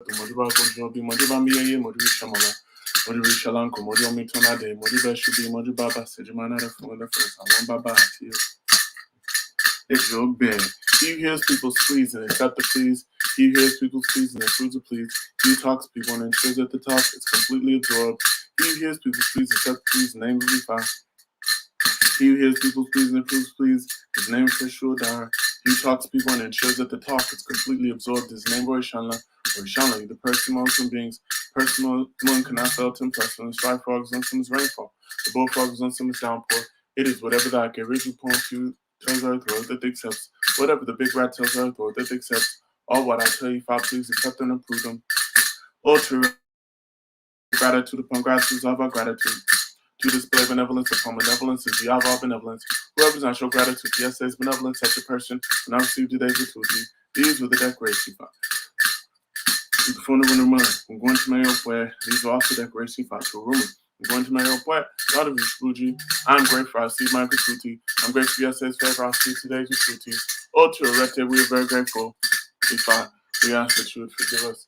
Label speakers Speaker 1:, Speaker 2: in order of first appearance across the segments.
Speaker 1: Modiba Gojobi, Modiba Miye, Modibi Shamala, Modibi Shalanko, Modiomi Tonade, Modiba Shubi, Modiba Sejimana, the phone, the first, I want Baba, it's your bed. He hears people's pleas and accepts the pleas. He hears people's pleas and approves the pleas. He talks to people and ensures at the top it's completely absorbed. He hears people's pleas, accepts the pleas, name will be fine. He hears people's pleas and approves pleas. His name for sure down. He talks to people and ensures that the talk is completely absorbed. His name or Shanla, the person among some beings. Personal one cannot fail to impress when the strife frogs on some is rainfall. The bullfrogs on some is downpour. It is whatever the original poem to tells earth world that accepts. Whatever the big rat tells earth world that accepts. All what I tell you, if I please accept and approve them. All true gratitude upon gratitude of our gratitude. To display benevolence upon benevolence is the of all benevolence. Whoever does not show gratitude to yesterday's benevolence, such a person will not receive today's gratuity. These were the decorations. From the room, I'm going to my own way. These are also decorations to a room. I'm going to my own way. God of you, I'm grateful I see my gratuity. I'm grateful for yesterday's favor. I see today's gratuity. Oh, to a rector, we are very grateful. We ask that you would forgive us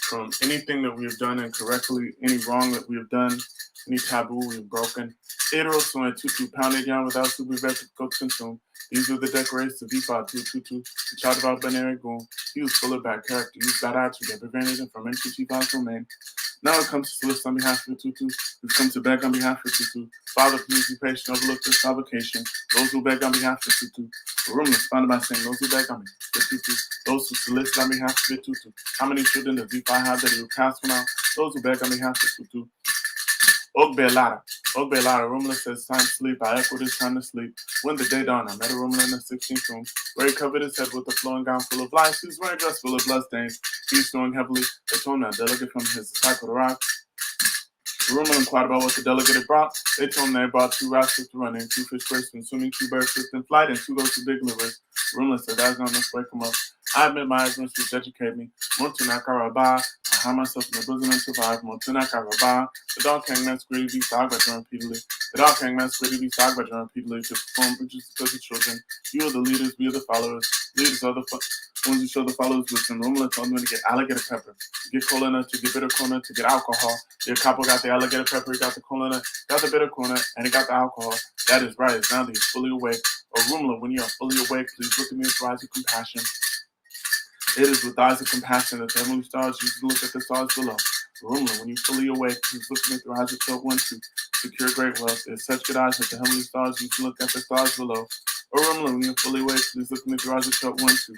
Speaker 1: from anything that we have done incorrectly, any wrong that we have done, any taboo we have broken. So and 22 pounded down without to be ready to go consume. These are the decorations of V5 222, the child of our binary goon. He was full of bad character. He got out to get prevented him from entity G5's domain. Now it comes to solicit on behalf of Tutu. We've come to beg on behalf of Tutu. Father, please be patient, overlook this provocation. Those who beg on behalf of Tutu. The room is founded by saying those who beg on behalf of Tutu. Those who solicit on behalf of Tutu. How many children does V5 have that he will cast for now? Those who beg on behalf of Tutu. Ogbelara, Rumla says, time to sleep. I echo this time to sleep. When the day dawned, I met a Rumla in the 16th room, where he covered his head with a flowing gown full of lice. He was wearing a dress full of bloodstains. He was snoring heavily. They told me a delegate from his disciple to rock. The Rumla inquired about what the delegate had brought. They told him they brought 2 rascals to running, 2 fish first in swimming, 2 birds first in flight, and 2 goats with big livers. The Rumla said, that's not enough to wake him up. I admit my ignorance which educate me. Montunakaraba, I hide myself in the bosom and survive. Montunakaraba, the dog hang masquerade be Sagbajan repeatedly. The dog hang masquerade be Sagbajan repeatedly to perform bridges because of children. You are the leaders, we are the followers. Leaders are the ones who show the followers wisdom. Rumla told me to get alligator pepper, to get cola, to get bitter corner, to get alcohol. Your couple got the alligator pepper, he got the cola, got the bitter corner, and he got the alcohol. That is right, it's now that he's fully awake. Oh, Rumla, when you are fully awake, please look at me with eyes of compassion. It is with eyes of compassion that the heavenly stars used to look at the stars below. Rumla, when you fully awake, please look at me through eyes of 12 to secure great wealth. It is such good eyes that the heavenly stars used to look at the stars below. Oh, Rumla, when you're fully awake, please look at me through eyes of 12 to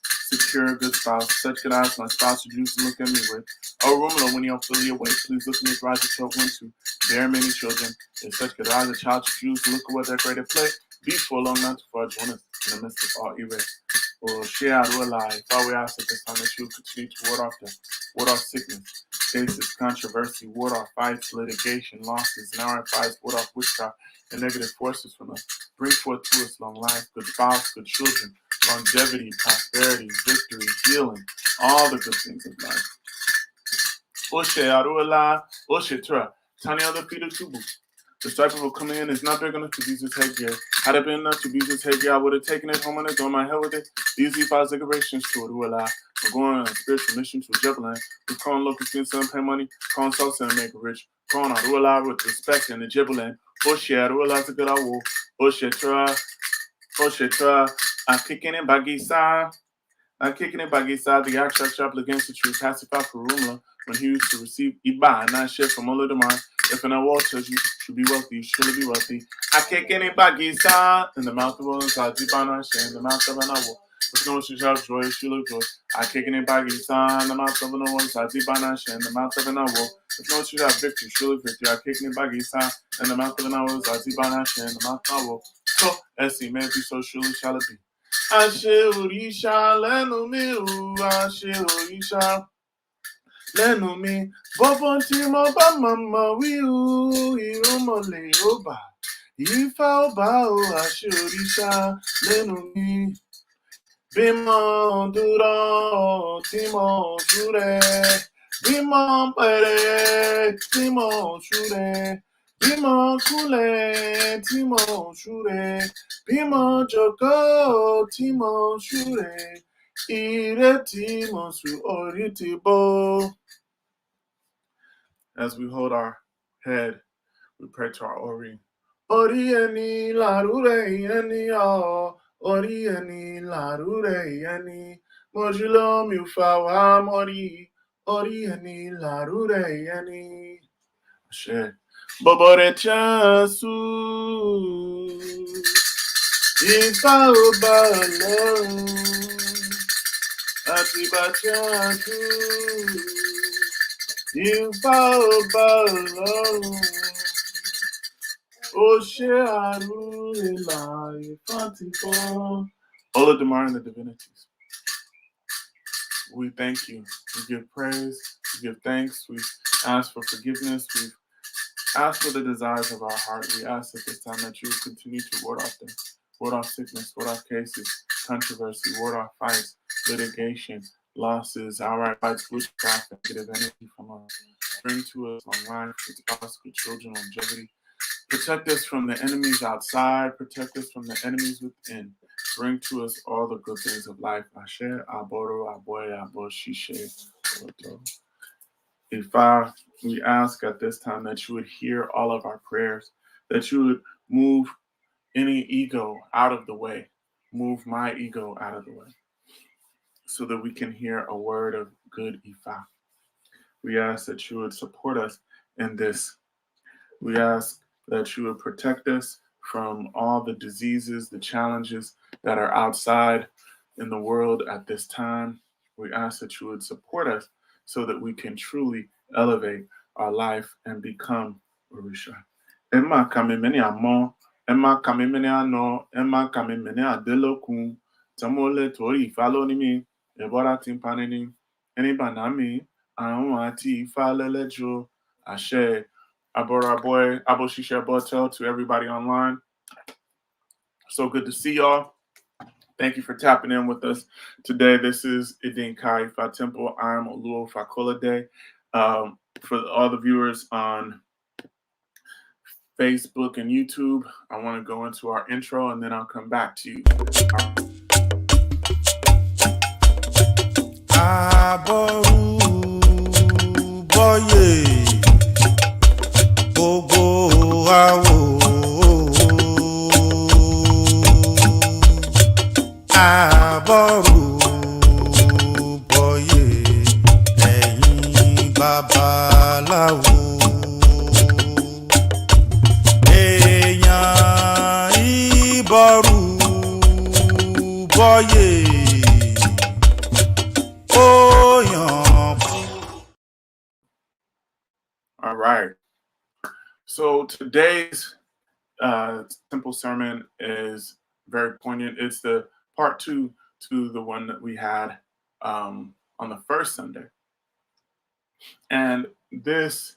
Speaker 1: secure a good spouse. Such good eyes my spouse would use to look at me with. Oh, Rumla, when you're fully awake, please look at me through eyes of 12 to bear many children. It is such good eyes a child should use to look at what their greater play. Be for long, not too far, join us in the midst of all erase. Or share out our life. Father, we ask at this time that you continue to ward off sickness, cases, controversy, ward off fights, litigation, losses, and our fights, ward off witchcraft and negative forces from us. Bring forth to us long life, good spouse, good children, longevity, prosperity, victory, healing, all the good things of life. Oshe Arula, Oshe Tura, Tiny other Peter Tubu. The stripe of a coming in is not big enough to use his headgear. Had it been enough to use his headgear, I would have taken it home and thrown my head with it. These E5 decorations to Arula. We're going on a spiritual mission to Jebelan. We're calling local students and pay money, calling salsa and make it rich. Calling Arula with respect and the Jebelan. Oshe Arula's a good owl. Oshe Tra, I'm kicking in Bagisa. The abstract sharp against the tree, pacify for Rumla when he used to receive Iba, not shit from Olodumare. If an award tells you should be wealthy, you surely be wealthy. I kick any bagisa in the mouth of one side, deep on our share in the mouth of an owl. With no she shall joy, she look joy. I kick any bagisa in the mouth of an one side, deep on our share in the mouth of an owl. With no she shall victory, surely victory. I kick any bagisa in the mouth of an owl, deep on our share in the mouth of an owl. So, as he may be, so surely shall it be. Ashe Orisha lẹ́nu mi o, Ashe Orisha lẹ́nu mi. Bọ́bọ́n tí mo bá màmá wí o, ìrúnmọ̀lẹ̀ ó bà. Ifá ó bà o, Ashe Orisha lẹ́nu mi. Bí mo dúró tí mo súré, bí mo pẹ̀rẹ̀ tí mo súré. Bímọ kúnlẹ̀ tí mo súre, bímọ jókòó tí mo súre, Ireti mosu oritibo. As we hold our head, we pray to our Ori. Ori eni larure eni o. Ori eni larure eni. Mojulo mi ufawa mori. Ori eni larure eni. Ashe. Bobore chansu. Ifa oba Ọlọ́run. Àtìgbà chansu. Ifa oba Ọlọ́run. Olodumare and the divinities. We thank you. We give praise. We give thanks. We ask for forgiveness. We ask for the desires of our heart. We ask at this time that you will continue to ward off them, ward off sickness, ward off cases, controversy, ward off fights, litigation, losses, outright fights, witchcraft, negative energy from us. Bring to us long life, good spouse, good children, longevity. Protect us from the enemies outside. Protect us from the enemies within. Bring to us all the good things of life. Ashe, Aboro, Aboye, Abo, Shishe, Oto. We ask at this time that you would hear all of our prayers, that you would move any ego out of the way, move my ego out of the way, so that we can hear a word of good Ifa. We ask that you would support us in this. We ask that you would protect us from all the diseases, the challenges that are outside in the world at this time. We ask that you would support us so that we can truly elevate our life and become Orisha. Emma kamemene amo, Emma kamemene ano, Emma kamemene adelokun, Tamole tori ifalo ni mi, Ebora timpanini, Eni banami, Ahun ati ifalelejo, Ashe. Aboraboy, Abo Shisha Botel, to everybody online. So good to see y'all. Thank you for tapping in with us today. This is IDIN Kai Fa Temple. I'm Oluo Fakolade. For all the viewers on Facebook and YouTube, I want to go into our intro and then I'll come back to you. All right. So today's simple sermon is very poignant. It's the part 2 to the one that we had on the first Sunday. And this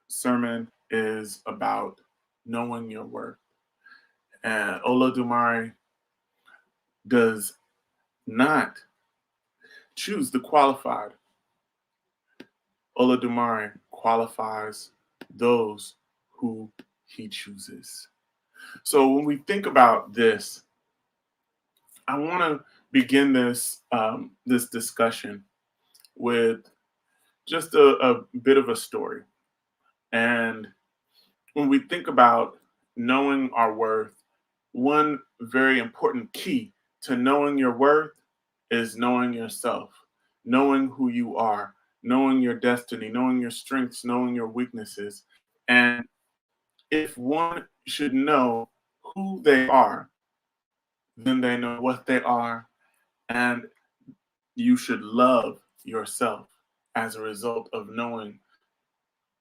Speaker 1: sermon is about knowing your worth. And Olodumare does not choose the qualified. Olodumare qualifies those who he chooses. So when we think about this, I want to begin this this discussion with just a bit of a story. And when we think about knowing our worth, one very important key to knowing your worth is knowing yourself, knowing who you are, knowing your destiny, knowing your strengths, knowing your weaknesses. And if one should know who they are, then they know what they are, and you should love yourself as a result of knowing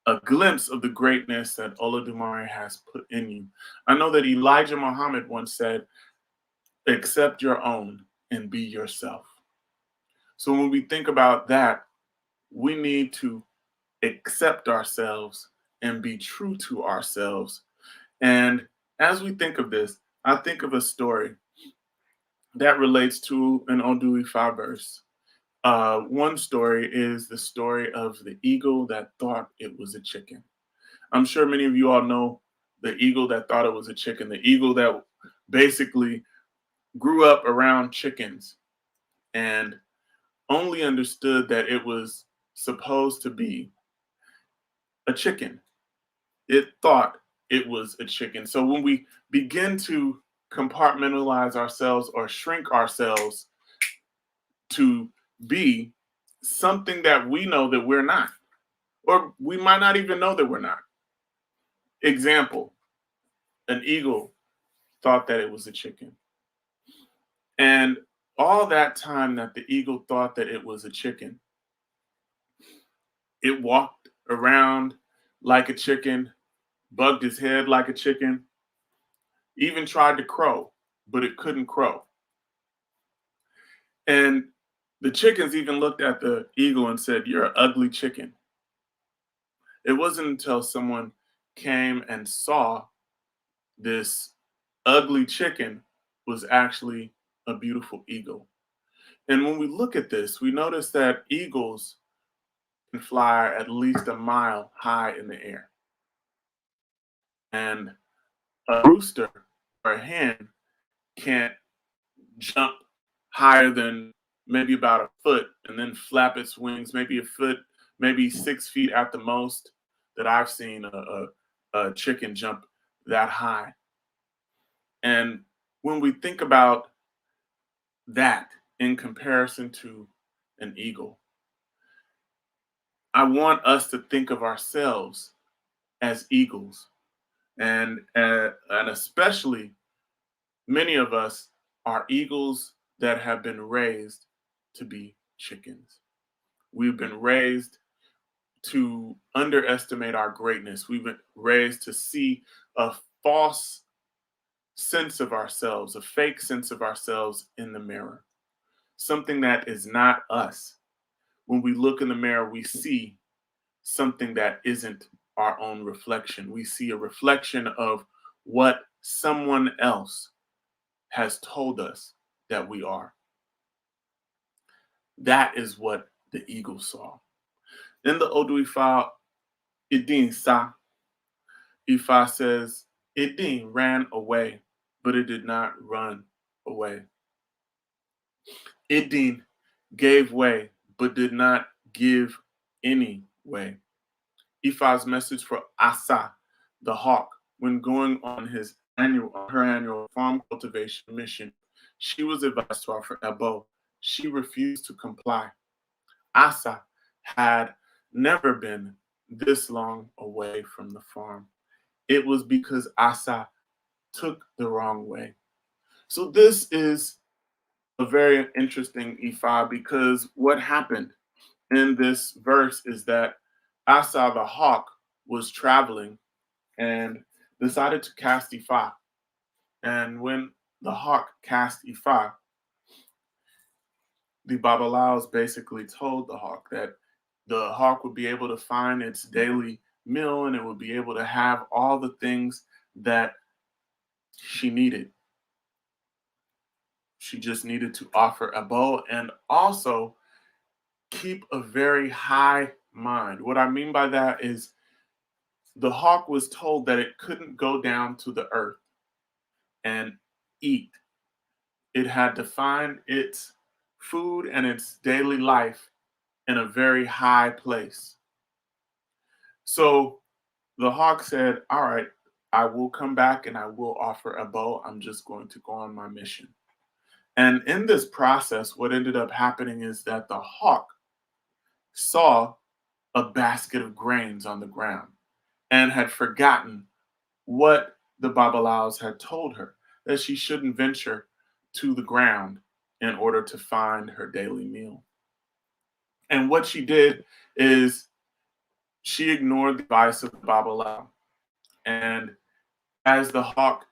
Speaker 1: a glimpse of the greatness that Olodumare has put in you. I know that Elijah Muhammad once said, accept your own and be yourself. So when we think about that, we need to accept ourselves and be true to ourselves. And as we think of this, I think of a story that relates to an Odu Ifa verse. One story is the story of the eagle that thought it was a chicken. I'm sure many of you all know the eagle that thought it was a chicken, the eagle that basically grew up around chickens. and only understood that it was supposed to be a chicken. It thought it was a chicken. So when we begin to compartmentalize ourselves or shrink ourselves to be something that we know that we're not, or we might not even know that we're not. Example, an eagle thought that it was a chicken. And all that time that the eagle thought that it was a chicken, it walked around like a chicken, bugged his head like a chicken, even tried to crow, but it couldn't crow. And the chickens even looked at the eagle and said, "You're an ugly chicken." It wasn't until someone came and saw this ugly chicken was actually a beautiful eagle. And when we look at this, we notice that eagles can fly at least a mile high in the air. And a rooster or a hen can't jump higher than maybe about a foot and then flap its wings, maybe a foot, maybe 6 feet at the most, that I've seen a chicken jump that high. And when we think about that in comparison to an eagle, I want us to think of ourselves as eagles, and especially many of us are eagles that have been raised to be chickens. We've been raised to underestimate our greatness. We've been raised to see a false sense of ourselves, a fake sense of ourselves in the mirror, something that is not us. When we look in the mirror, we see something that isn't our own reflection. We see a reflection of what someone else has told us that we are. That is what the eagle saw. In the Odu Ifa, IDIN sa, Ifa says, IDIN ran away, but it did not run away. IDIN gave way, but did not give any way. Ifa's message for Asa, the hawk, when going on her annual farm cultivation mission, she was advised to offer Ebo. She refused to comply. Asa had never been this long away from the farm. It was because Asa took the wrong way. So this is a very interesting Ifa, because what happened in this verse is that Asa the hawk was traveling and decided to cast Ifa. And when the hawk cast Ifa, the Babalaos basically told the hawk that the hawk would be able to find its daily meal and it would be able to have all the things that she needed. She just needed to offer a bow and also keep a very high mind. What I mean by that is the hawk was told that it couldn't go down to the earth and eat. It had to find its food and its daily life in a very high place. So the hawk said, "All right, I will come back and I will offer a bow. I'm just going to go on my mission." And in this process, what ended up happening is that the hawk saw a basket of grains on the ground and had forgotten what the Babalaos had told her, that she shouldn't venture to the ground in order to find her daily meal. And what she did is she ignored the advice of the Babalao. And as the hawk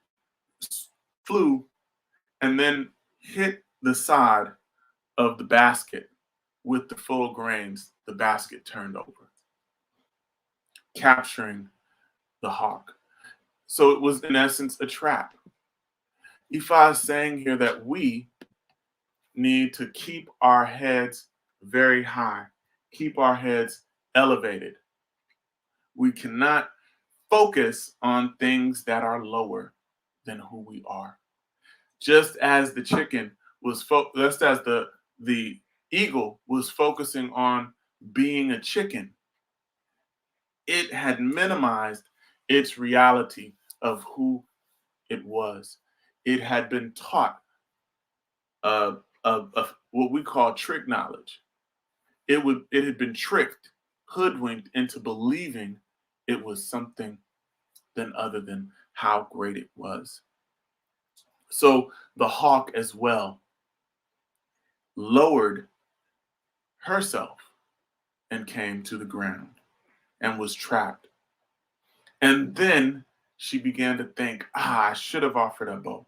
Speaker 1: flew and then hit the side of the basket with the full grains, the basket turned over, capturing the hawk. So it was, in essence, a trap. Ifa is saying here that we need to keep our heads very high, keep our heads elevated. We cannot focus on things that are lower than who we are. Just as the chicken was just as the the eagle was focusing on being a chicken, it had minimized its reality of who it was. It had been taught of what we call trick knowledge. It had been tricked, hoodwinked into believing it was something than other than how great it was. So the hawk as well lowered herself and came to the ground and was trapped. And then she began to think, I should have offered a bow.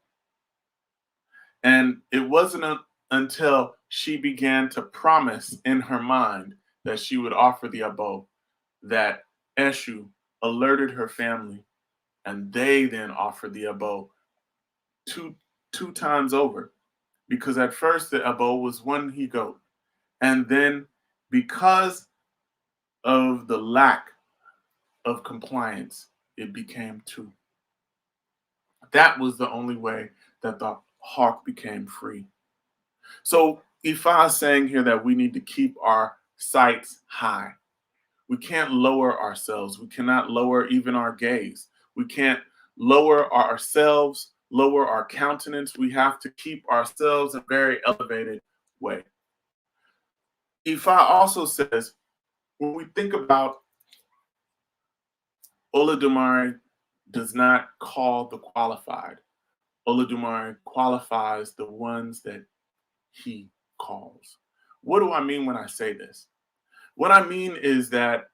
Speaker 1: And it wasn't until she began to promise in her mind that she would offer the abo that Eshu alerted her family, and they then offered the abo two times over. Because at first the abo was one he goat, and then because of the lack of compliance, it became two. That was the only way that the hawk became free. So Ifa is saying here that we need to keep our sights high. We can't lower ourselves. We cannot lower even our gaze. We can't lower ourselves, lower our countenance. We have to keep ourselves in a very elevated way. Ifa also says, when we think about Olodumare does not call the qualified. Olodumare qualifies the ones that he calls. What do I mean when I say this? What I mean is that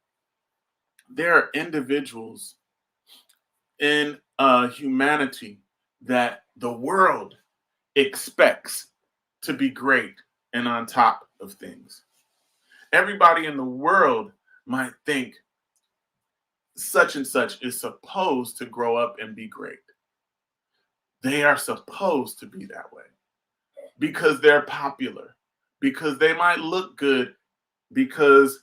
Speaker 1: there are individuals in humanity that the world expects to be great and on top of things. Everybody in the world might think such and such is supposed to grow up and be great. They are supposed to be that way because they're popular, because they might look good, because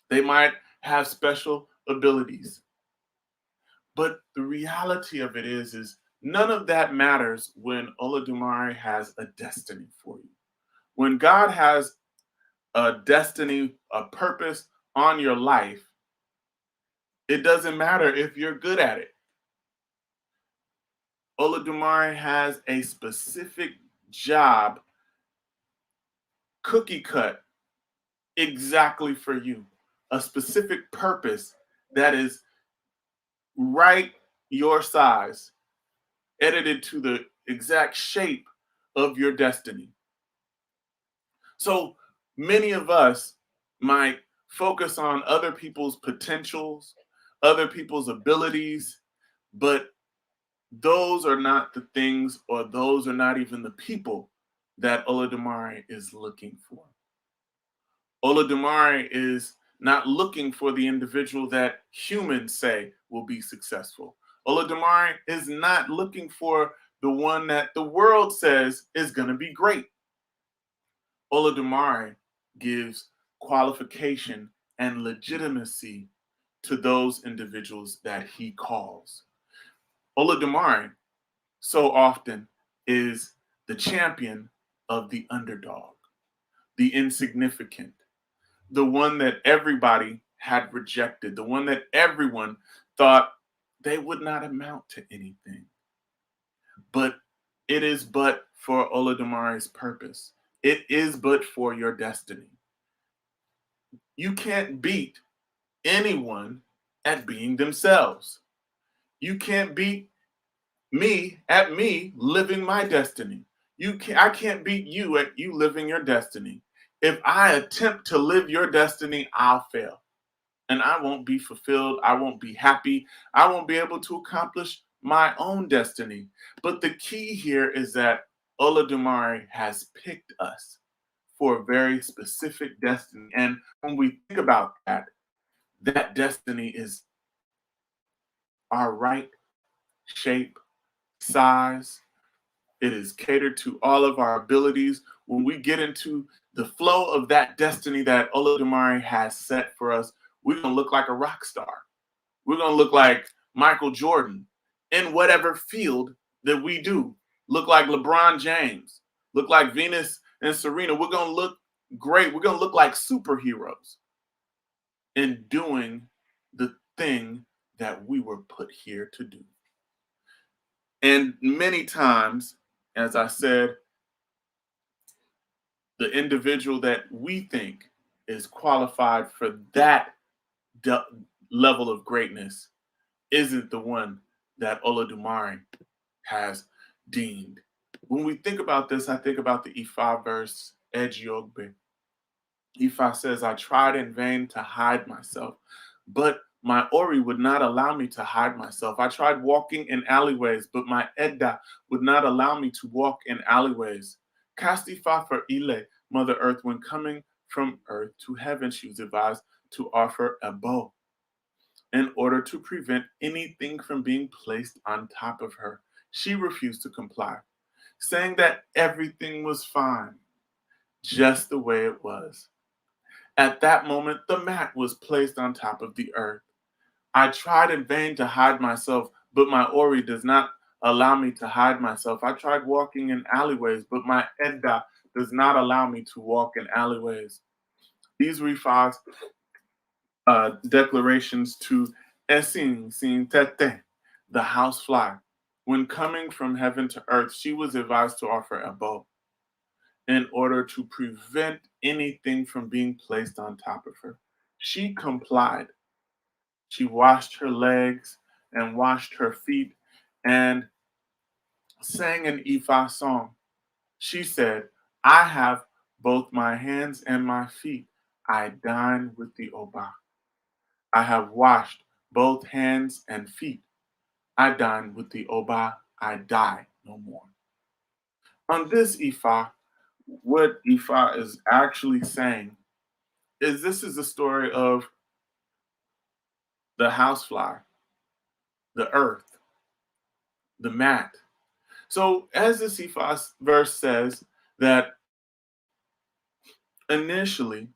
Speaker 1: they might have special abilities. But the reality of it is none of that matters when Olodumare has a destiny for you. When God has a destiny, a purpose on your life, it doesn't matter if you're good at it. Olodumare has a specific job, cookie cut, exactly for you. A specific purpose that is right your size, edited to the exact shape of your destiny. So many of us might focus on other people's potentials, other people's abilities, but those are not the things, or those are not even the people that Olodumare is looking for. Olodumare is not looking for the individual that humans say will be successful. Olodumare is not looking for the one that the world says is going to be great. Olodumare gives qualification and legitimacy to those individuals that he calls. Olodumare so often is the champion of the underdog, the insignificant, the one that everybody had rejected, the one that everyone thought they would not amount to anything. But it is but for Olodumare's purpose. It is but for your destiny. You can't beat anyone at being themselves. You can't beat me at me living my destiny. I can't beat you at you living your destiny. If I attempt to live your destiny, I'll fail. And I won't be fulfilled. I won't be happy. I won't be able to accomplish my own destiny. But the key here is that Olodumare has picked us for a very specific destiny. And when we think about that, that destiny is our right shape, size. It is catered to all of our abilities. When we get into the flow of that destiny that Olodumare has set for us, we're going to look like a rock star. We're going to look like Michael Jordan in whatever field that we do. Look like LeBron James. Look like Venus and Serena, we're going to look great. We're going to look like superheroes in doing the thing that we were put here to do. And many times, as I said, the individual that we think is qualified for that level of greatness isn't the one that Olodumare has deemed. When we think about this, I think about the Ifa verse, Ejiogbe. Ifa says, I tried in vain to hide myself, but my Ori would not allow me to hide myself. I tried walking in alleyways, but my Edda would not allow me to walk in alleyways. Cast Ifa for Ile, Mother Earth, when coming from earth to heaven, she was advised to offer a bow in order to prevent anything from being placed on top of her. She refused to comply, saying that everything was fine, just the way it was. At that moment, the mat was placed on top of the earth. I tried in vain to hide myself, but my Ori does not allow me to hide myself. I tried walking in alleyways, but my Edda does not allow me to walk in alleyways. These were Ifa's declarations to Esin Sin Tete, the housefly. When coming from heaven to earth, she was advised to offer a bow in order to prevent anything from being placed on top of her. She complied. She washed her legs and washed her feet and sang an Ifa song. She said, I have both my hands and my feet. I dine with the Oba. I have washed both hands and feet. I dine with the Oba. I die no more. On this Ifa, what Ifa is actually saying is this is the story of the housefly, the earth, the mat. So as the Ifa verse says that initially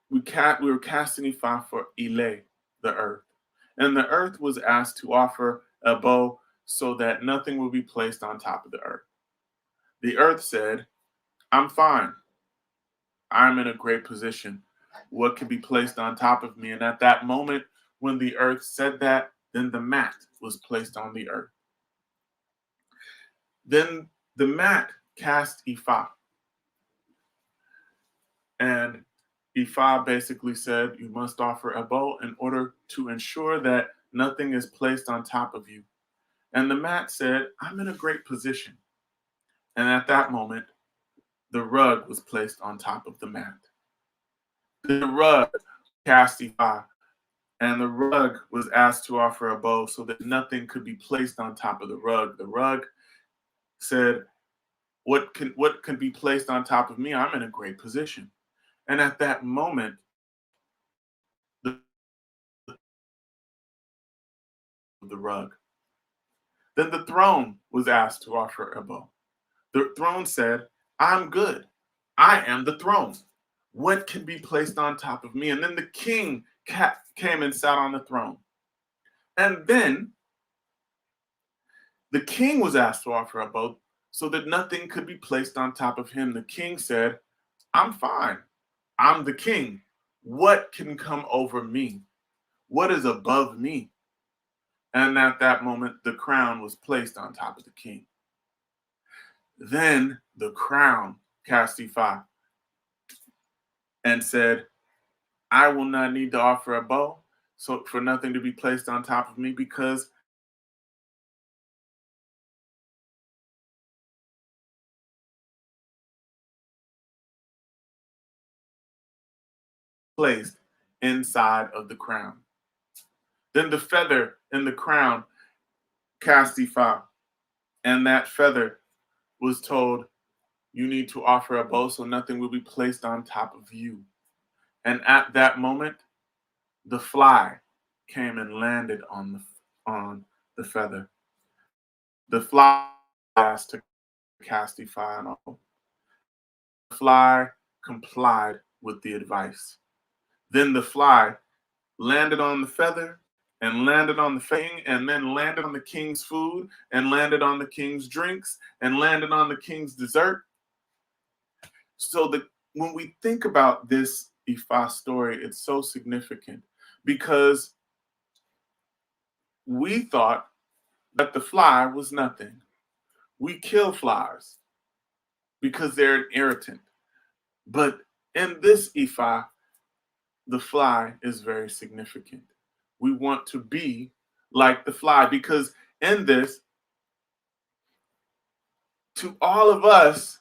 Speaker 1: we were casting Ifa for Ile, the earth. And the earth was asked to offer a bow so that nothing would be placed on top of the earth. The earth said, I'm fine. I'm in a great position. What can be placed on top of me? And at that moment, when the earth said that, then the mat was placed on the earth. Then the mat cast Ifa. And Ifa basically said, you must offer a bow in order to ensure that nothing is placed on top of you. And the mat said, I'm in a great position. And at that moment, the rug was placed on top of the mat. The rug cast Ifa, and the rug was asked to offer a bow so that nothing could be placed on top of the rug. The rug said, what can be placed on top of me? I'm in a great position. And at that moment, the rug. Then the throne was asked to offer a bow. The throne said, I'm good. I am the throne. What can be placed on top of me? And then the king came and sat on the throne. And then the king was asked to offer a bow so that nothing could be placed on top of him. The king said, I'm fine. I'm the king. What can come over me? What is above me? And at that moment, the crown was placed on top of the king. Then the crown cast Ifa and said, I will not need to offer a bow so for nothing to be placed on top of me because placed inside of the crown. Then the feather in the crown cast Ifa, and that feather was told, you need to offer a bow so nothing will be placed on top of you. And at that moment, the fly came and landed on the feather. The fly asked to cast Ifa and all. The fly complied with the advice. Then the fly landed on the feather and landed on the fang and then landed on the king's food and landed on the king's drinks and landed on the king's dessert So when we think about this Ifa story, it's so significant because we thought that the fly was nothing. We kill flies because they're an irritant. But in this Ifa, the fly is very significant. We want to be like the fly because in this, to all of us,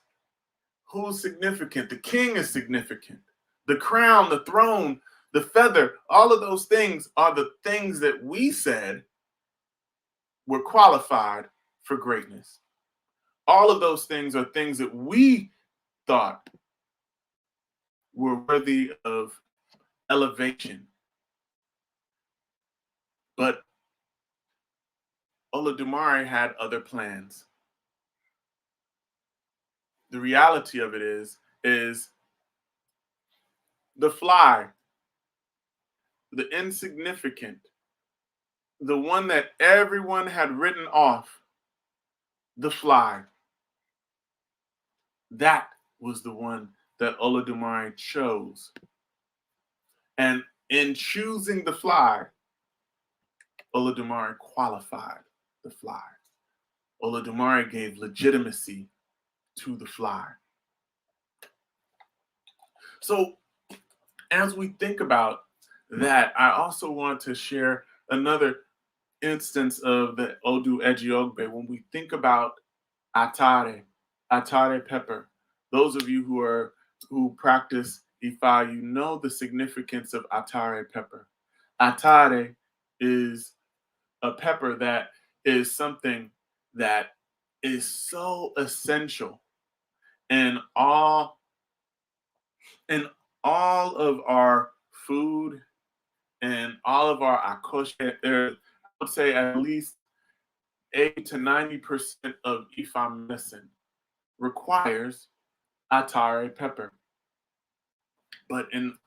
Speaker 1: who's significant? The king is significant. The crown, the throne, the feather, all of those things are the things that we said were qualified for greatness. All of those things are things that we thought were worthy of elevation. But Olodumare had other plans. The reality of it is the fly, the insignificant, the one that everyone had written off, the fly, that was the one that Olodumare chose. And in choosing the fly, Olodumare qualified the fly. Olodumare gave legitimacy to the fly. So as we think about that, I also want to share another instance of the Odu Ejiogbe. When we think about atare pepper, those of you who practice Ifa, you know the significance of atare pepper. Atare is a pepper that is something that is so essential in in all of our food and all of our akoshe. I would say at least 80 to 90% of Ifa medicine requires atare pepper. But in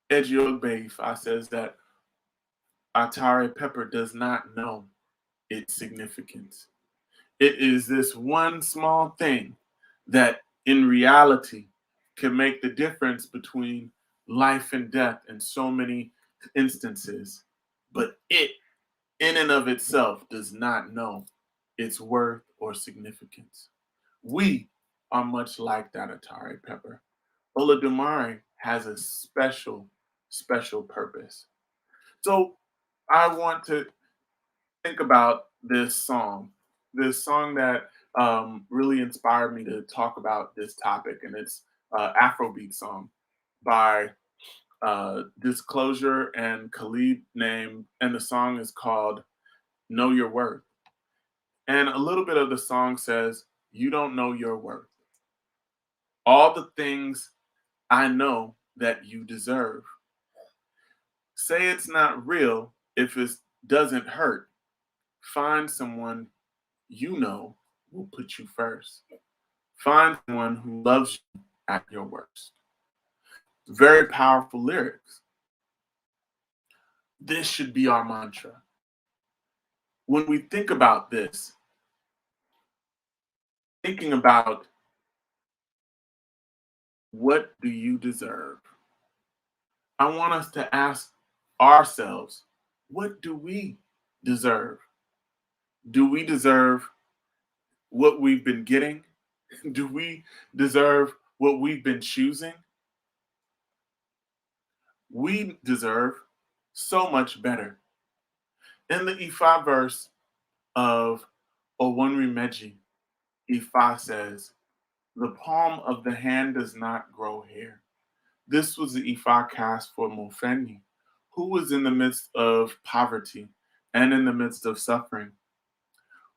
Speaker 1: Ejiogbe Ifa says that atare pepper does not know its significance. It is this one small thing that in reality can make the difference between life and death in so many instances. But it, in and of itself, does not know its worth or significance. We are much like that atare pepper. Olodumare has a special, special purpose. So I want to think about this song that really inspired me to talk about this topic, and it's Afrobeat song by Disclosure and Khalid Name, and the song is called Know Your Worth. And a little bit of the song says, "You don't know your worth. All the things I know that you deserve. Say it's not real if it doesn't hurt. Find someone you know will put you first. Find someone who loves you at your worst." Very powerful lyrics. This should be our mantra. When we think about this, thinking about what do you deserve? I want us to ask ourselves, what do we deserve? Do we deserve what we've been getting? Do we deserve what we've been choosing? We deserve so much better. In the Ifa verse of Owanri Meji, Ifa says, "The palm of the hand does not grow hair." This was the Ifa cast for Mofeni, who was in the midst of poverty and in the midst of suffering,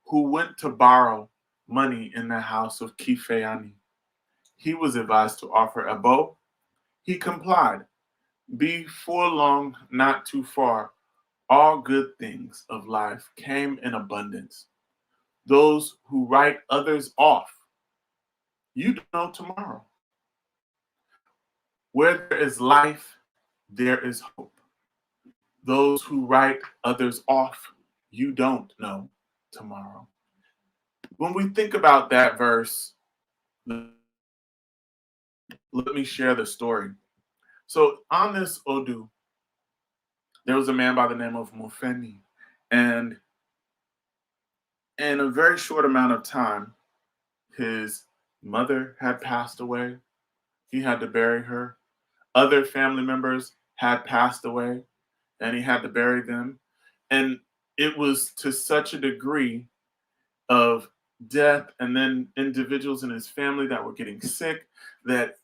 Speaker 1: who went to borrow money in the house of Kifeani. He was advised to offer Ebo. He complied. Before long, not too far, all good things of life came in abundance. Those who write others off, you don't know tomorrow. Where there is life, there is hope. Those who write others off, you don't know tomorrow. When we think about that verse, let me share the story. So on this Odu, there was a man by the name of Mofeni, and in a very short amount of time, his mother had passed away. He had to bury her. Other family members had passed away, and he had to bury them. And it was to such a degree of death, and then individuals in his family that were getting sick, that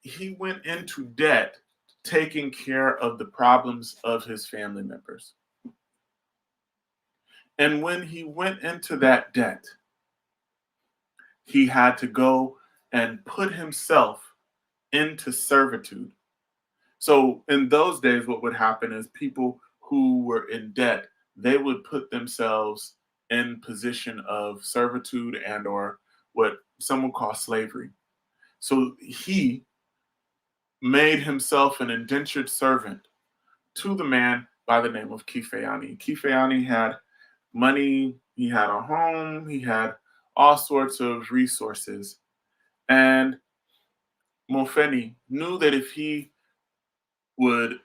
Speaker 1: he went into debt taking care of the problems of his family members. And when he went into that debt, he had to go and put himself into servitude. So in those days, what would happen is people who were in debt, they would put themselves in position of servitude and or what some would call slavery. So he made himself an indentured servant to the man by the name of Kifeani. Kifeani had money, he had a home, he had all sorts of resources. And Mofeni knew that if he would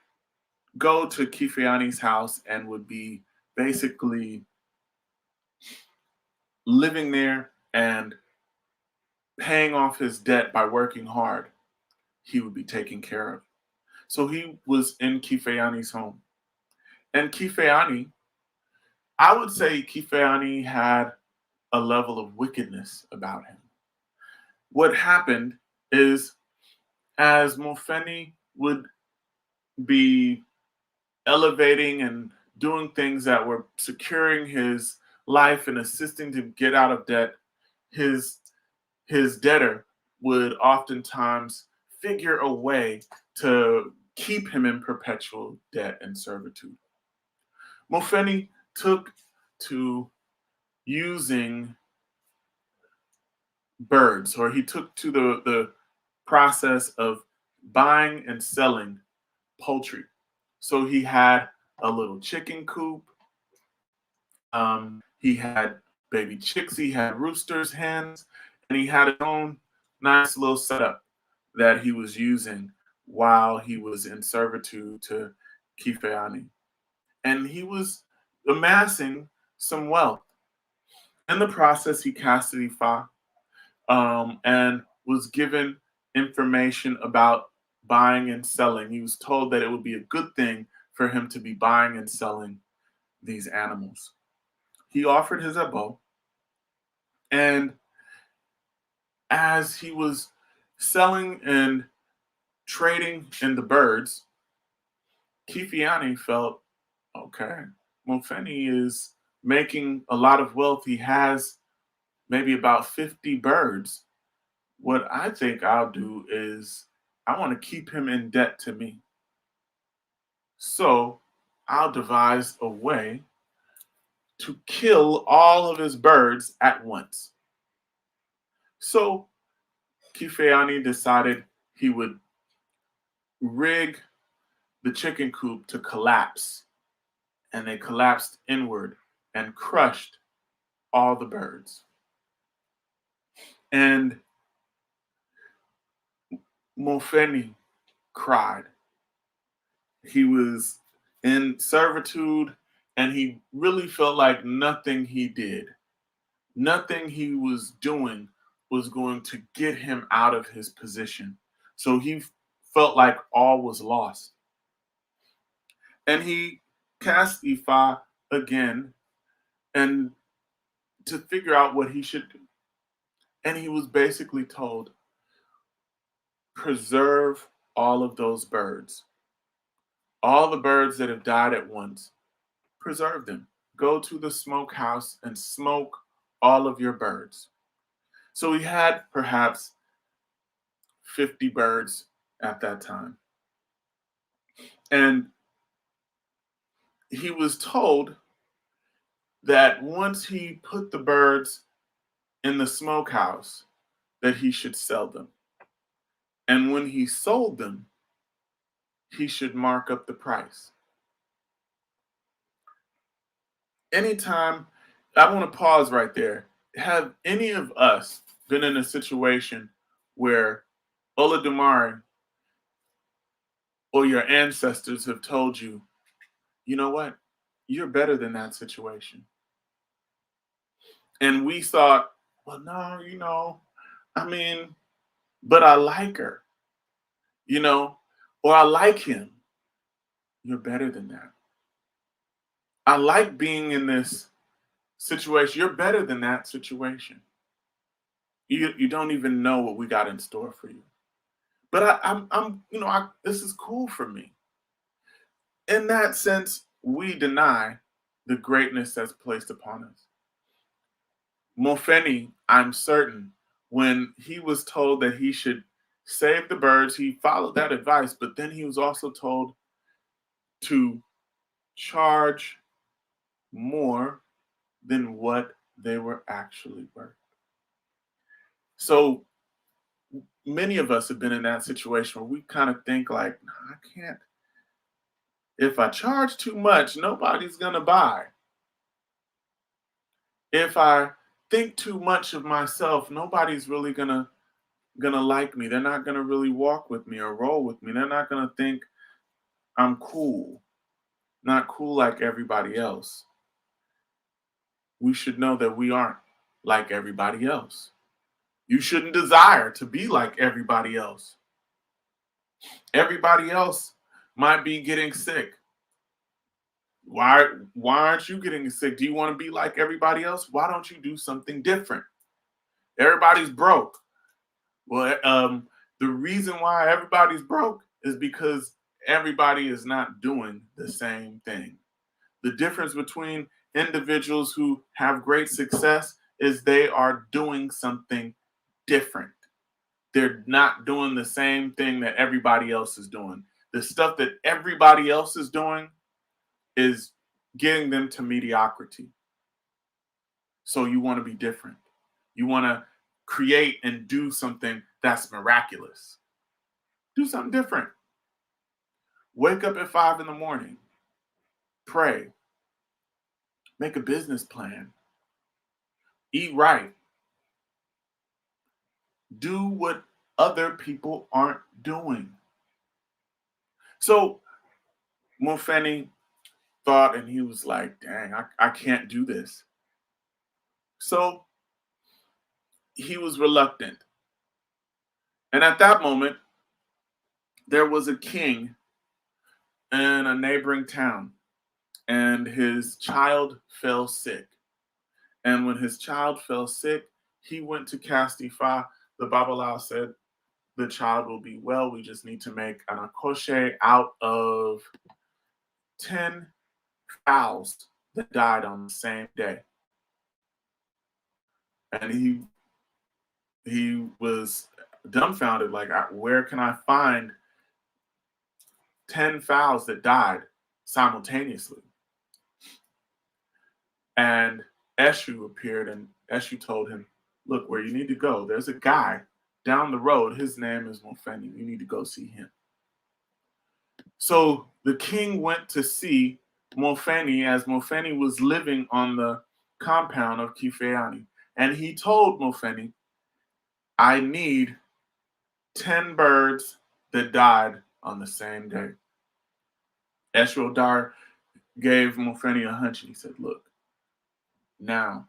Speaker 1: go to Kifeani's house and would be basically living there and paying off his debt by working hard, he would be taken care of. So he was in Kifeani's home. And Kifeani, I would say Kifeani had a level of wickedness about him. What happened is, as Mofeni would be elevating and doing things that were securing his life and assisting to get out of debt, his his debtor would oftentimes figure a way to keep him in perpetual debt and servitude. Mofeni took to using birds, or he took to the process of buying and selling poultry. So he had a little chicken coop. He had baby chicks. He had roosters, hens, and he had his own nice little setup that he was using while he was in servitude to Kifeani. And he was amassing some wealth. In the process, he casted Ifa and was given information about buying and selling. He was told that it would be a good thing for him to be buying and selling these animals. He offered his abo, and as he was selling and trading in the birds, Kifiani felt, okay, Mofeni is making a lot of wealth. He has maybe about 50 birds. What I think I'll do is I want to keep him in debt to me. So I'll devise a way to kill all of his birds at once. So Kifeani decided he would rig the chicken coop to collapse, and they collapsed inward and crushed all the birds. And Mofeni cried. He was in servitude, and he really felt like nothing he did, nothing he was doing was going to get him out of his position. So he felt like all was lost. And he cast Ifa again and to figure out what he should do. And he was basically told, preserve all of those birds. All the birds that have died at once, preserve them. Go to the smokehouse and smoke all of your birds. So he had perhaps 50 birds at that time. And he was told that once he put the birds in the smokehouse, that he should sell them. And when he sold them, he should mark up the price. Anytime, I want to pause right there. Have any of us been in a situation where Olodumare or your ancestors have told you, you know what? You're better than that situation. And we thought, well, no, I mean, but I like her, or I like him. You're better than that. I like being in this situation. You're better than that situation. You don't even know what we got in store for you. But this is cool for me. In that sense, we deny the greatness that's placed upon us. Mofeni, I'm certain, when he was told that he should save the birds, he followed that advice, but then he was also told to charge more than what they were actually worth. So many of us have been in that situation where we kind of think like, nah, I can't. If I charge too much, nobody's gonna buy. If I think too much of myself, nobody's really gonna like me. They're not gonna really walk with me or roll with me. They're not gonna think I'm cool, not cool like everybody else. We should know that we aren't like everybody else. You shouldn't desire to be like everybody else. Everybody else might be getting sick. Why aren't you getting sick? Do you want to be like everybody else? Why don't you do something different? Everybody's broke. Well, the reason why everybody's broke is because everybody is not doing the same thing. The difference between individuals who have great success is they are doing something different. They're not doing the same thing that everybody else is doing. The stuff that everybody else is doing is getting them to mediocrity. So you want to be different. You want to create and do something that's miraculous. Do something different. Wake up at 5 in the morning. Pray. Make a business plan. Eat right. Do what other people aren't doing. So Mofeni thought, and he was like, dang, I can't do this. So he was reluctant. And at that moment, there was a king in a neighboring town, and his child fell sick. And when his child fell sick, he went to cast Ifa. The Babalawo said, the child will be well. We just need to make an akoshe out of 10 fowls that died on the same day. And he was dumbfounded, like, where can I find 10 fowls that died simultaneously? And Eshu appeared, and Eshu told him, look, where you need to go, there's a guy down the road. His name is Mofeni. You need to go see him. So the king went to see Mofeni as Mofeni was living on the compound of Kifeani. And he told Mofeni, I need 10 birds that died on the same day. Eshu Dar gave Mofeni a hunch, and he said, look, now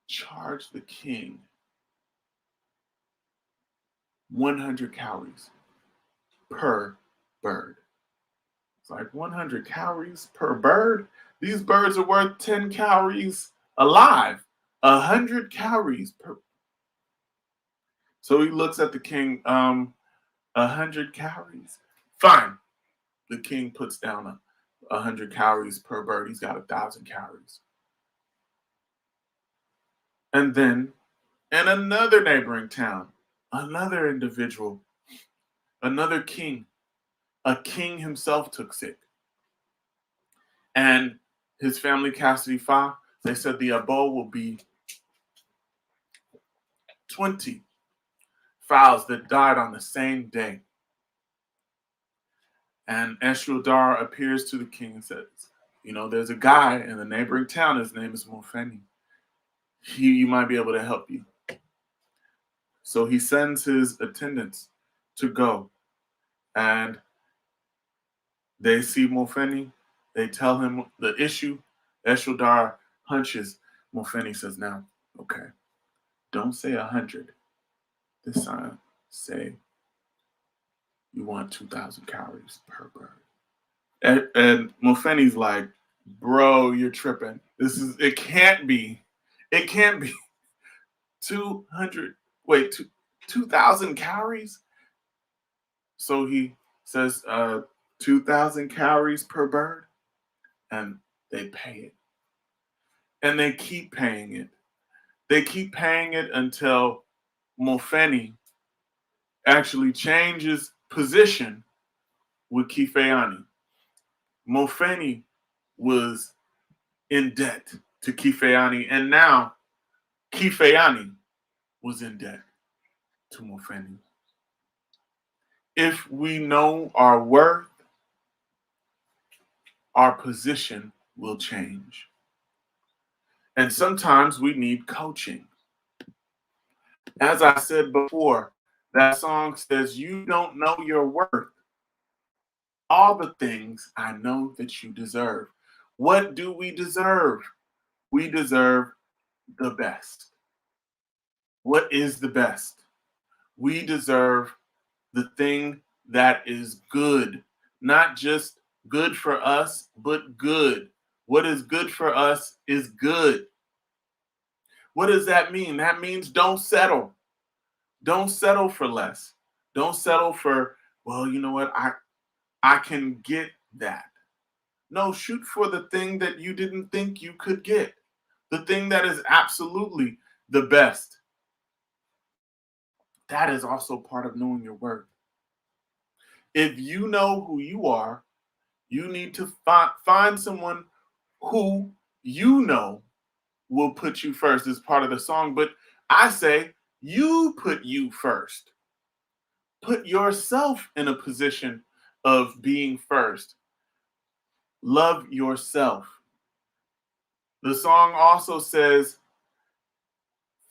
Speaker 1: charge the king 100 calories per bird. It's like 100 calories per bird. These birds are worth 10 calories alive. 100 calories per. So he looks at the king, 100 calories. Fine. The king puts down 100 calories per bird. He's got 1,000 calories. And then in another neighboring town, another individual, another king, a king himself took sick. And his family cast Ifa. They said the abo will be 20 fowls that died on the same day. And Eshu Dar appears to the king and says, there's a guy in the neighboring town. His name is Mofeni. You might be able to help you. So he sends his attendants to go. And they see Mofeni. They tell him the issue. Eshildar hunches. Mofeni says, now, okay, don't say 100. This time, say you want 2,000 calories per bird. And Mofeni's like, bro, you're tripping. It can't be 200, wait, 2,000 calories? So he says, 2,000 calories per bird, and they pay it. And they keep paying it. They keep paying it until Mofeni actually changes position with Kifeani. Mofeni was in debt to Kifeani, and now Kifeani was in debt to Mofeni. If we know our worth, our position will change. And sometimes we need coaching. As I said before, that song says, you don't know your worth. All the things I know that you deserve. What do we deserve? We deserve the best. What is the best? We deserve the thing that is good, not just good for us, but good. What is good for us is good. What does that mean? That means don't settle. Don't settle for less. Don't settle for, well, you know what? I can get that. No, shoot for the thing that you didn't think you could get. The thing that is absolutely the best. That is also part of knowing your worth. If you know who you are, you need to find someone who you know will put you first as part of the song. But I say, you put you first. Put yourself in a position of being first. Love yourself. The song also says,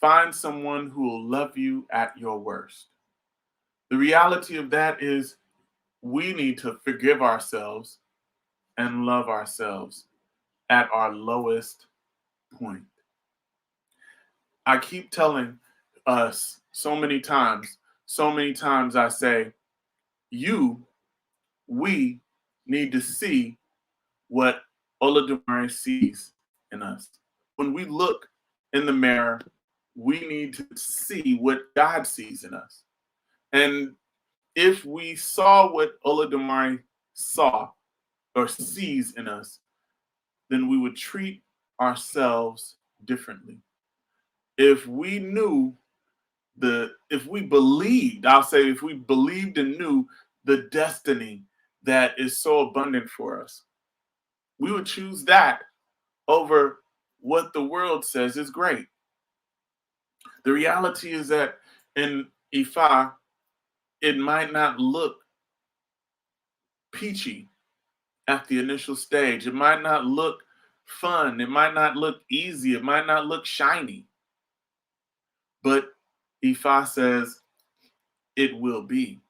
Speaker 1: find someone who will love you at your worst. The reality of that is we need to forgive ourselves and love ourselves at our lowest point. I keep telling us so many times I say, we need to see what Olodumare sees in us. When we look in the mirror, we need to see what God sees in us. And if we saw what Olodumare saw or sees in us, then we would treat ourselves differently. If we knew if we believed and knew the destiny that is so abundant for us, we would choose that over what the world says is great. The reality is that in Ifa, it might not look peachy at the initial stage. It might not look fun. It might not look easy. It might not look shiny. But Ifa says it will be.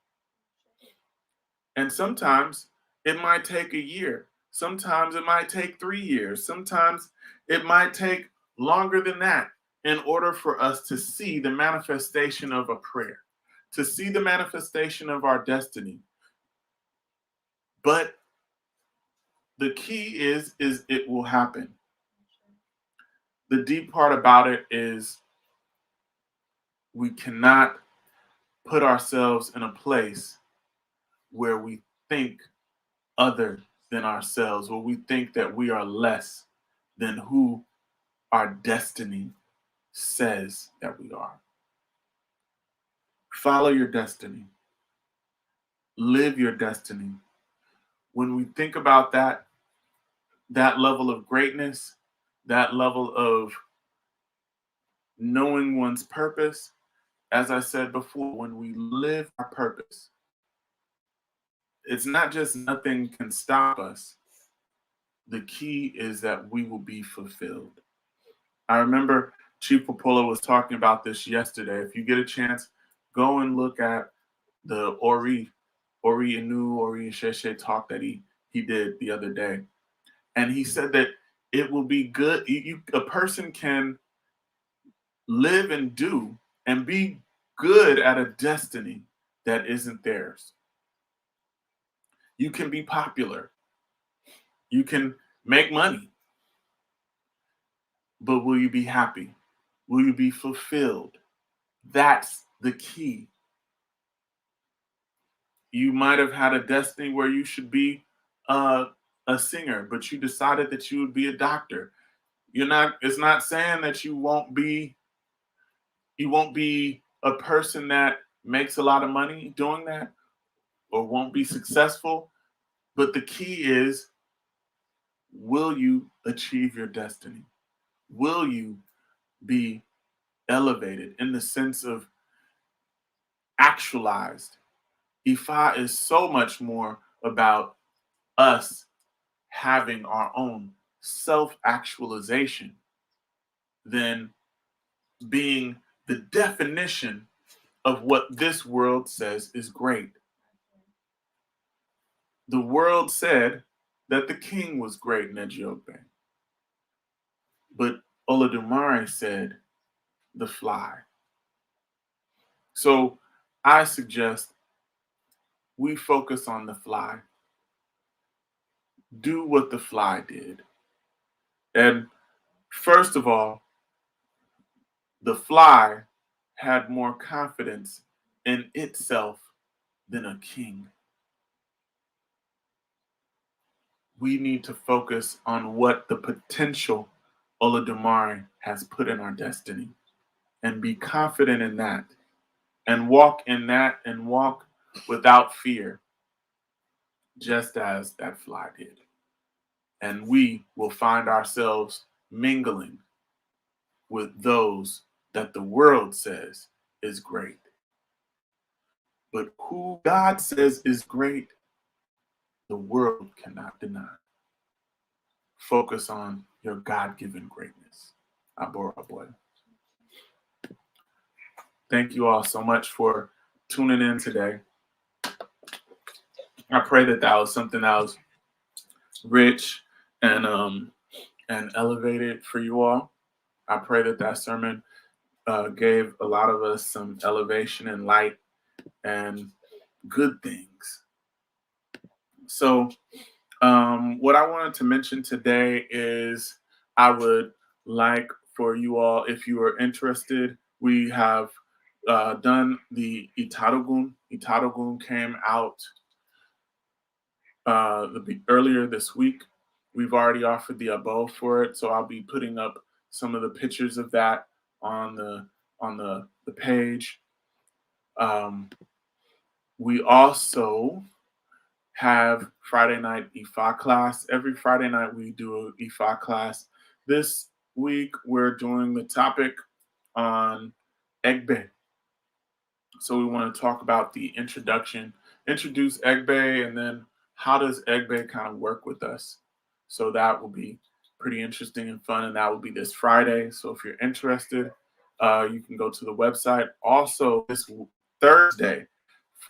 Speaker 1: And sometimes it might take a year. Sometimes it might take 3 years. Sometimes it might take longer than that in order for us to see the manifestation of a prayer, to see the manifestation of our destiny. But the key is it will happen. The deep part about it is we cannot put ourselves in a place where we think other than ourselves, where we think that we are less than who our destiny says that we are. Follow your destiny. Live your destiny. When we think about that level of greatness, that level of knowing one's purpose, as I said before, when we live our purpose, it's not just nothing can stop us. The key is that we will be fulfilled. I remember Chief Popola was talking about this yesterday. If you get a chance, go and look at the Ori Sheshe talk that he did the other day. And he said that it will be good. A person can live and do and be good at a destiny that isn't theirs. You can be popular. You can make money. But will you be happy? Will you be fulfilled? That's the key. You might have had a destiny where you should be a singer, but you decided that you would be a doctor. It's not saying that you won't be a person that makes a lot of money doing that or won't be successful. But the key is, will you achieve your destiny? Will you be elevated in the sense of actualized? Ifa is so much more about us having our own self actualization than being the definition of what this world says is great. The world said that the king was great in Ejiope, but Olodumare said the fly. So I suggest we focus on the fly. Do what the fly did. And first of all, the fly had more confidence in itself than a king. We need to focus on what the potential Olodumare has put in our destiny and be confident in that and walk in that and walk without fear, just as that fly did. And we will find ourselves mingling with those that the world says is great. But who God says is great, the world cannot deny. Focus on your God-given greatness. Abora boy. Thank you all so much for tuning in today. I pray that was something that was rich and elevated for you all. I pray that sermon gave a lot of us some elevation and light and good things. So what I wanted to mention today is I would like for you all, if you are interested, we have done the Itadogun. Itadogun came out earlier this week. We've already offered the abo for it, so I'll be putting up some of the pictures of that on the page. We also have Friday night Ifa class. Every Friday night we do an Ifa class. This week we're doing the topic on Egbe. So we want to talk about the introduce Egbe, and then how does Egbe kind of work with us. So that will be pretty interesting and fun, and that will be this Friday. So if you're interested, you can go to the website. Also, this Thursday,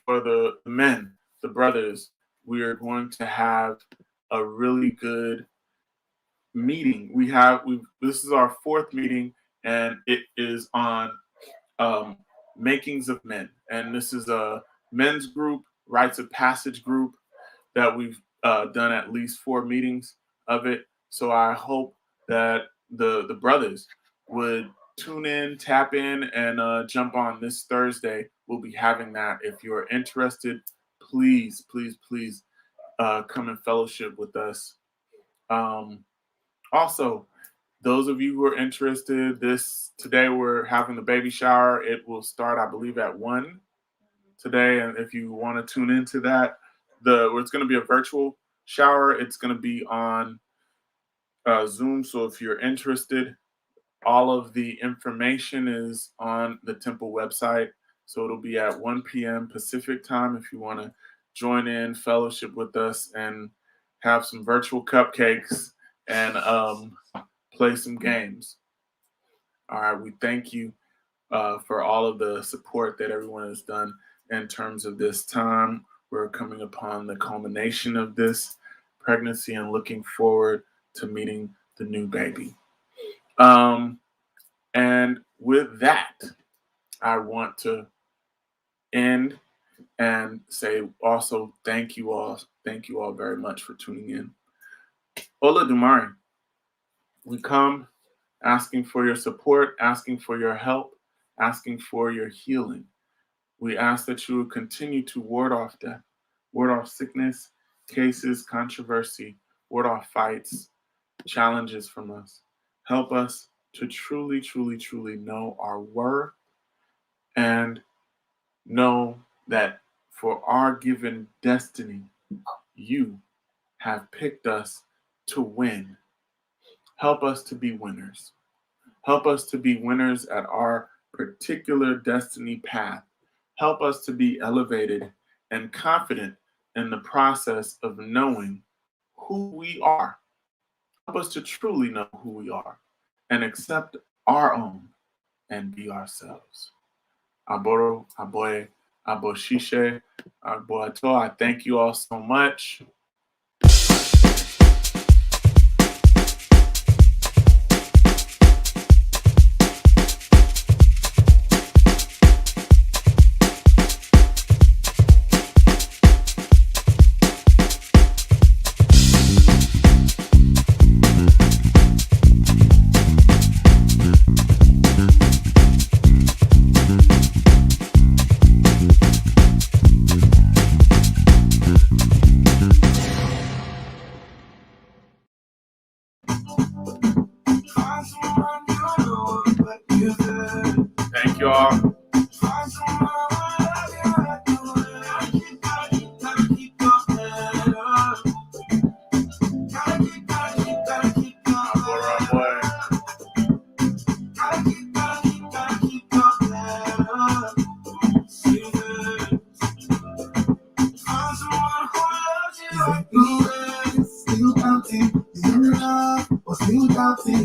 Speaker 1: for the men, the brothers, we are going to have a really good meeting. This is our fourth meeting, and it is on makings of men. And this is a men's group, rites of passage group that we've done at least 4 meetings of it. So I hope that the brothers would tune in, tap in, and jump on this Thursday. We'll be having that. If you're interested, please, please, please come and fellowship with us. Also, those of you who are interested, today we're having the baby shower. It will start, I believe, at 1 today. And if you want to tune into that, it's going to be a virtual shower. It's going to be on Zoom. So if you're interested, all of the information is on the temple website. So it'll be at 1 p.m. Pacific time if you want to join in, fellowship with us, and have some virtual cupcakes and play some games. All right, we thank you for all of the support that everyone has done. in terms of this time. We're coming upon the culmination of this pregnancy and looking forward to meeting the new baby. And with that, I want to end and say also thank you all very much for tuning in. Olodumare, we come asking for your support, asking for your help, asking for your healing. We ask that you would continue to ward off death, ward off sickness, cases, controversy, ward off fights, challenges from us. Help us to truly, truly, truly know our worth and know that for our given destiny, you have picked us to win. Help us to be winners. Help us to be winners at our particular destiny path. Help us to be elevated and confident in the process of knowing who we are. Help us to truly know who we are and accept our own and be ourselves. Aboro, Aboye, Aboshishe, Aboato, I thank you all so much. Thank you all.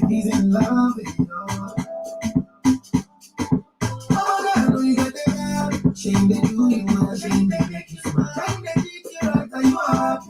Speaker 2: He's in love with you. Oh, God, I know you got that vibe. Shame that you